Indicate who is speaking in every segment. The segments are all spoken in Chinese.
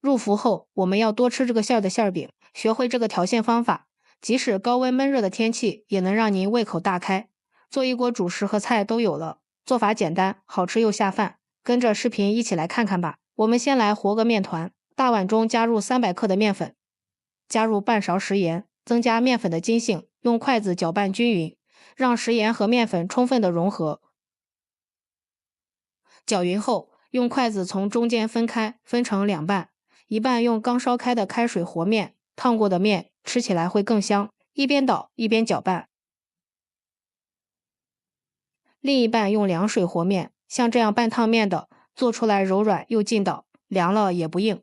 Speaker 1: 入伏后，我们要多吃这个馅儿的馅儿饼，学会这个调馅方法，即使高温闷热的天气，也能让您胃口大开。做一锅主食和菜都有了，做法简单，好吃又下饭。跟着视频一起来看看吧。我们先来和个面团，大碗中加入300克的面粉，加入半勺食盐，增加面粉的筋性，用筷子搅拌均匀，让食盐和面粉充分的融合。搅匀后，用筷子从中间分开，分成2半，一半用刚烧开的开水和面，烫过的面吃起来会更香。一边捣一边搅拌，另一半用凉水和面，像这样半烫面的，做出来柔软又劲道，凉了也不硬。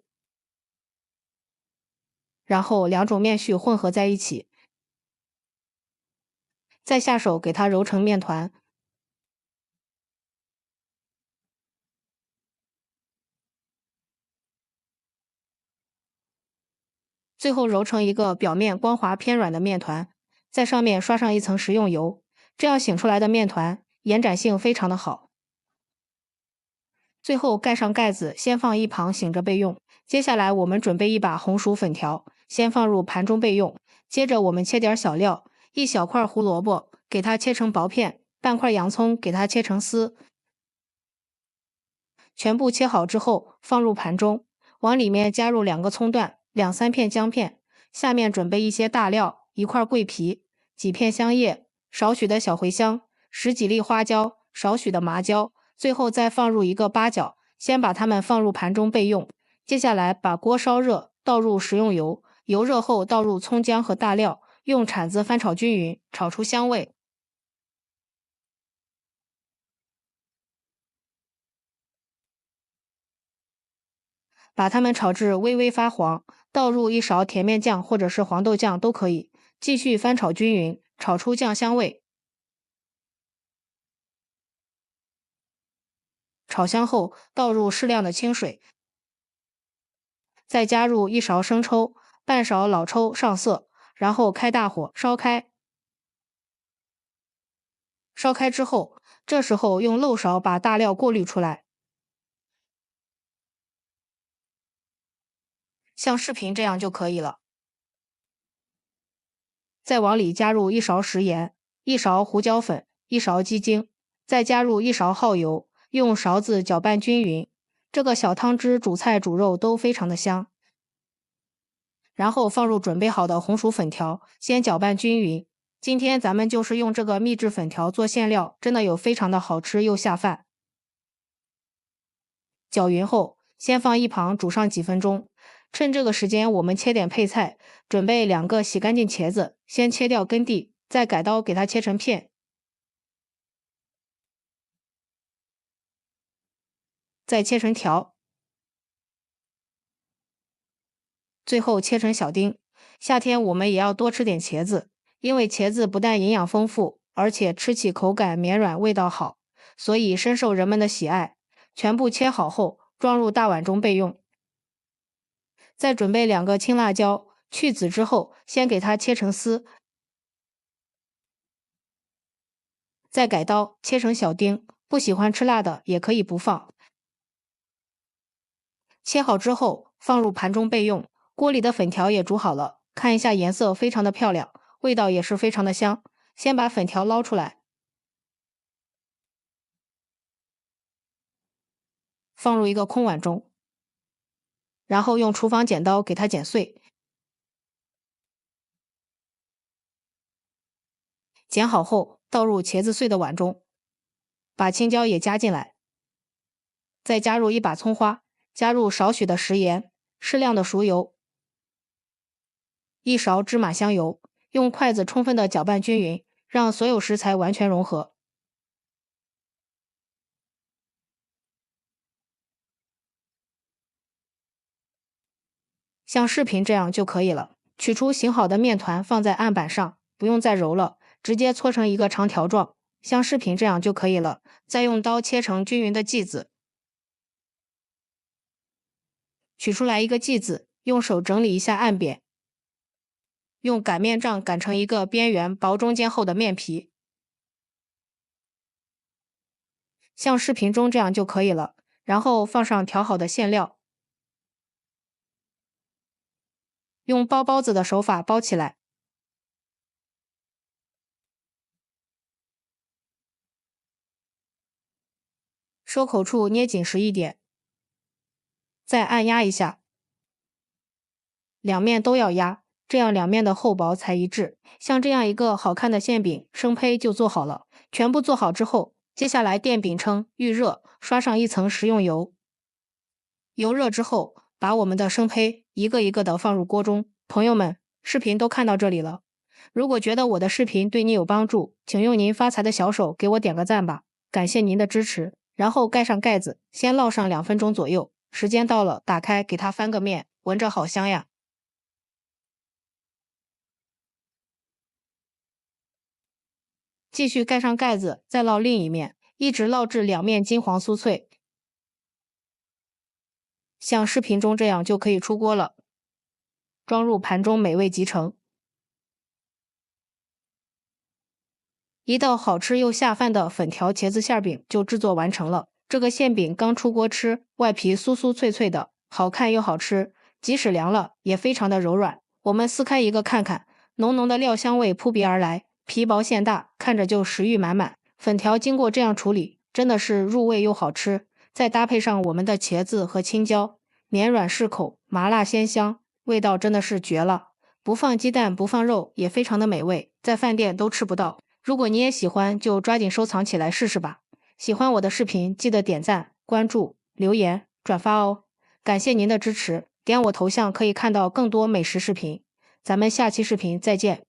Speaker 1: 然后2种面絮混合在一起，再下手给它揉成面团，最后揉成一个表面光滑偏软的面团，在上面刷上一层食用油，这样醒出来的面团延展性非常的好。最后盖上盖子，先放一旁醒着备用。接下来我们准备一把红薯粉条，先放入盘中备用。接着我们切点小料，一小块胡萝卜，给它切成薄片；半块洋葱，给它切成丝。全部切好之后放入盘中，往里面加入2个葱段、2-3片姜片。下面准备一些大料，一块桂皮、几片香叶、少许的小茴香、10几粒花椒、少许的麻椒。最后再放入一个八角，先把它们放入盘中备用。接下来把锅烧热，倒入食用油，油热后倒入葱姜和大料，用铲子翻炒均匀，炒出香味。把它们炒至微微发黄，倒入一勺甜面酱或者是黄豆酱都可以，继续翻炒均匀，炒出酱香味。炒香后倒入适量的清水，再加入1勺生抽、半勺老抽上色，然后开大火烧开。烧开之后，这时候用漏勺把大料过滤出来，像视频这样就可以了。再往里加入1勺食盐、1勺胡椒粉、1勺鸡精，再加入1勺耗油，用勺子搅拌均匀。这个小汤汁煮菜煮肉都非常的香。然后放入准备好的红薯粉条，先搅拌均匀。今天咱们就是用这个秘制粉条做馅料，真的有非常的好吃又下饭。搅匀后，先放一旁煮上几分钟。趁这个时间，我们切点配菜，准备2个洗干净茄子，先切掉根蒂，再改刀给它切成片，再切成条，最后切成小丁。夏天我们也要多吃点茄子，因为茄子不但营养丰富，而且吃起口感绵软，味道好，所以深受人们的喜爱。全部切好后，装入大碗中备用。再准备2个青辣椒，去籽之后，先给它切成丝，再改刀切成小丁。不喜欢吃辣的也可以不放。切好之后放入盘中备用。锅里的粉条也煮好了，看一下颜色非常的漂亮，味道也是非常的香。先把粉条捞出来，放入一个空碗中，然后用厨房剪刀给它剪碎。剪好后倒入茄子碎的碗中，把青椒也加进来，再加入一把葱花，加入少许的食盐、适量的熟油、1勺芝麻香油，用筷子充分的搅拌均匀，让所有食材完全融合。像视频这样就可以了。取出醒好的面团放在案板上，不用再揉了，直接搓成一个长条状，像视频这样就可以了。再用刀切成均匀的剂子，取出来一个剂子，用手整理一下案扁，用擀面杖擀成一个边缘薄中间厚的面皮，像视频中这样就可以了。然后放上调好的馅料，用包包子的手法包起来，收口处捏紧实一点，再按压一下，两面都要压，这样两面的厚薄才一致。像这样一个好看的馅饼，生胚就做好了。全部做好之后，接下来垫饼铛，预热，刷上一层食用油。油热之后，把我们的生胚一个一个的放入锅中。朋友们，视频都看到这里了，如果觉得我的视频对你有帮助，请用您发财的小手给我点个赞吧，感谢您的支持。然后盖上盖子，先烙上2分钟左右，时间到了，打开给它翻个面，闻着好香呀。继续盖上盖子，再烙另一面，一直烙至两面金黄酥脆，像视频中这样就可以出锅了。装入盘中，美味即成。一道好吃又下饭的粉条茄子馅饼就制作完成了。这个馅饼刚出锅吃，外皮酥酥脆脆的，好看又好吃，即使凉了也非常的柔软。我们撕开一个看看，浓浓的料香味扑鼻而来，皮薄馅大，看着就食欲满满。粉条经过这样处理，真的是入味又好吃。再搭配上我们的茄子和青椒，绵软适口，麻辣鲜香，味道真的是绝了。不放鸡蛋不放肉也非常的美味，在饭店都吃不到。如果你也喜欢，就抓紧收藏起来试试吧。喜欢我的视频，记得点赞、关注、留言、转发哦。感谢您的支持，点我头像可以看到更多美食视频。咱们下期视频再见。